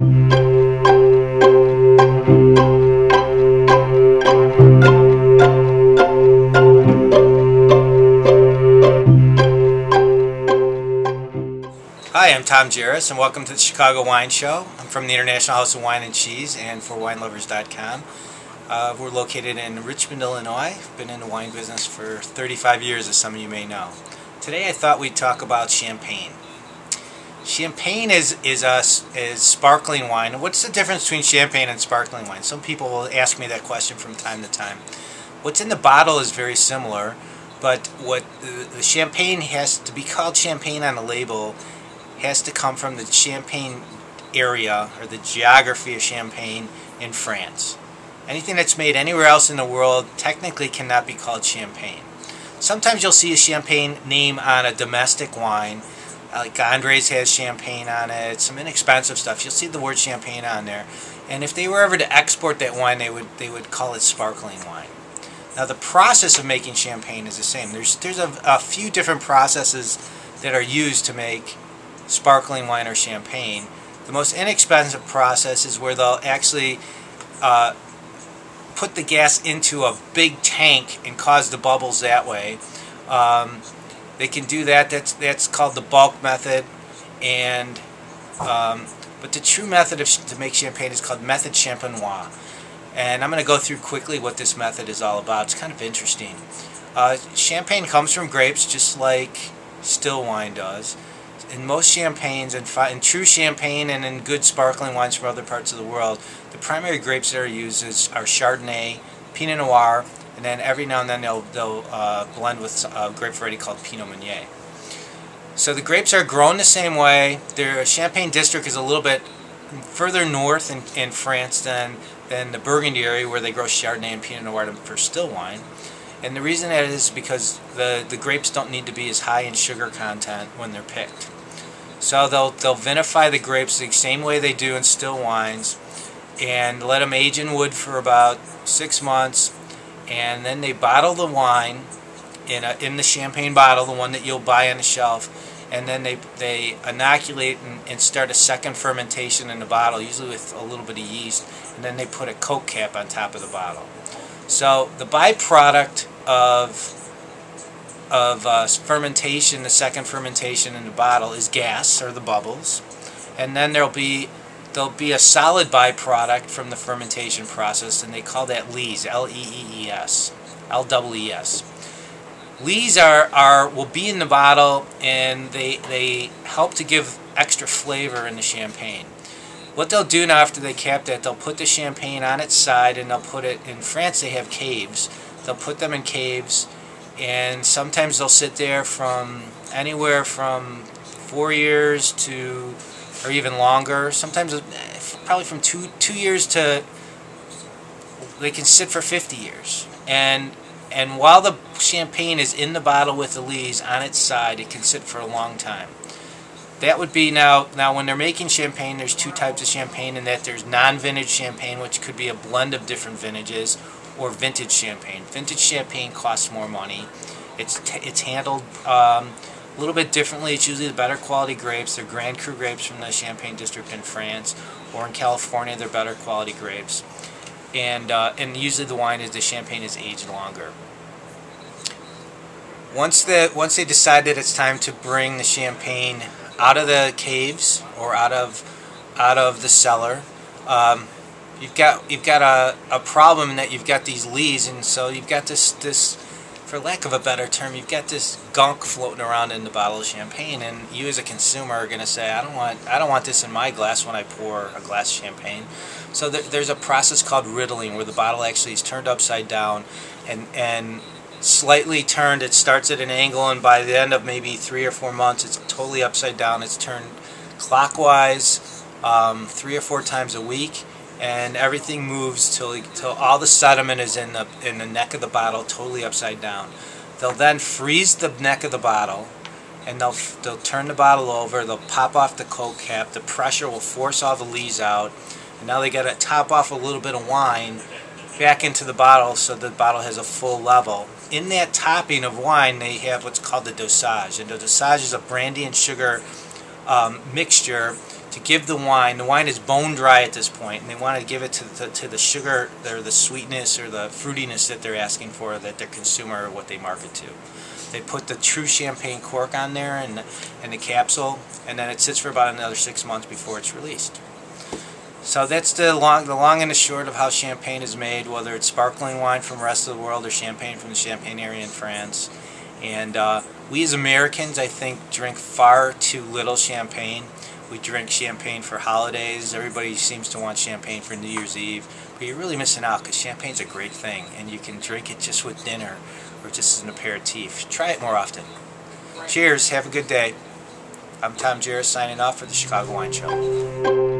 Hi, I'm Tom Jiaras, and welcome to the Chicago Wine Show. I'm from the International House of Wine and Cheese and for winelovers.com. We're located in Richmond, Illinois. Been in the wine business for 35 years, as some of you may know. Today I thought we'd talk about champagne. Champagne is sparkling wine. What's the difference between champagne and sparkling wine? Some people will ask me that question from time to time. What's in the bottle is very similar, but what the champagne has to be called champagne on the label has to come from the Champagne area or the geography of Champagne in France. Anything that's made anywhere else in the world technically cannot be called champagne. Sometimes you'll see a champagne name on a domestic wine, like Andres has champagne on it, some inexpensive stuff. You'll see the word champagne on there. And if they were ever to export that wine, they would call it sparkling wine. Now the process of making champagne is the same. There's a few different processes that are used to make sparkling wine or champagne. The most inexpensive process is where they'll actually put the gas into a big tank and cause the bubbles that way. They can do that. That's called the bulk method. And but the true method to make champagne is called method champenois. And I'm going to go through quickly what this method is all about. It's kind of interesting. Champagne comes from grapes, just like still wine does. In most champagnes, in true champagne and in good sparkling wines from other parts of the world, the primary grapes that are used are Chardonnay, Pinot Noir, and then every now and then they'll blend with a grape variety called Pinot Meunier. So the grapes are grown the same way. Their Champagne district is a little bit further north in France than the Burgundy area, where they grow Chardonnay and Pinot Noir for still wine. And the reason that is because the grapes don't need to be as high in sugar content when they're picked. So they'll vinify the grapes the same way they do in still wines and let them age in wood for about 6 months, and then they bottle the wine in the champagne bottle, the one that you'll buy on the shelf, and then they inoculate and start a second fermentation in the bottle, usually with a little bit of yeast, and then they put a Coke cap on top of the bottle. So the byproduct of fermentation, the second fermentation in the bottle, is gas, or the bubbles, and then there'll be a solid byproduct from the fermentation process, and they call that lees, L-E-E-E-S, L-E-E-S. Lees will be in the bottle, and they help to give extra flavor in the champagne. What they'll do now after they cap that, they'll put the champagne on its side, and they'll put it, in France they have caves, they'll put them in caves, and sometimes they'll sit there from anywhere from 4 years to, or even longer, sometimes probably from two years to, they can sit for 50 years. And while the champagne is in the bottle with the lees on its side, it can sit for a long time. That would be now when they're making champagne, there's two types of champagne, in that there's non-vintage champagne, which could be a blend of different vintages, or vintage champagne. Vintage champagne costs more money. It's handled a little bit differently. It's usually the better quality grapes. They're Grand Cru grapes from the Champagne district in France, or in California they're better quality grapes. And usually the champagne is aged longer. Once they decide that it's time to bring the champagne out of the caves or out of the cellar, you've got a problem in that you've got these lees, and so you've got this, for lack of a better term, you've got this gunk floating around in the bottle of champagne, and you as a consumer are going to say, I don't want this in my glass when I pour a glass of champagne. So there's a process called riddling, where the bottle actually is turned upside down and slightly turned. It starts at an angle, and by the end of maybe 3 or 4 months, it's totally upside down. It's turned clockwise 3 or 4 times a week, and everything moves till all the sediment is in the neck of the bottle, totally upside down. They'll then freeze the neck of the bottle, and they'll turn the bottle over. They'll pop off the Coke cap. The pressure will force all the lees out, and now they got to top off a little bit of wine back into the bottle so the bottle has a full level. In that topping of wine, they have what's called the dosage, and the dosage is a brandy and sugar mixture to give the wine is bone dry at this point, and they want to give it to the sugar or the sweetness or the fruitiness that they're asking for, that their consumer or what they market to. They put the true champagne cork on there and the capsule, and then it sits for about another 6 months before it's released. So that's the long and the short of how champagne is made, whether it's sparkling wine from the rest of the world or champagne from the Champagne area in France. And we as Americans, I think, drink far too little champagne. We drink champagne for holidays. Everybody seems to want champagne for New Year's Eve. But you're really missing out, because champagne's a great thing, and you can drink it just with dinner or just as an aperitif. Try it more often. Cheers. Have a good day. I'm Tom Jiaras signing off for the Chicago Wine Show.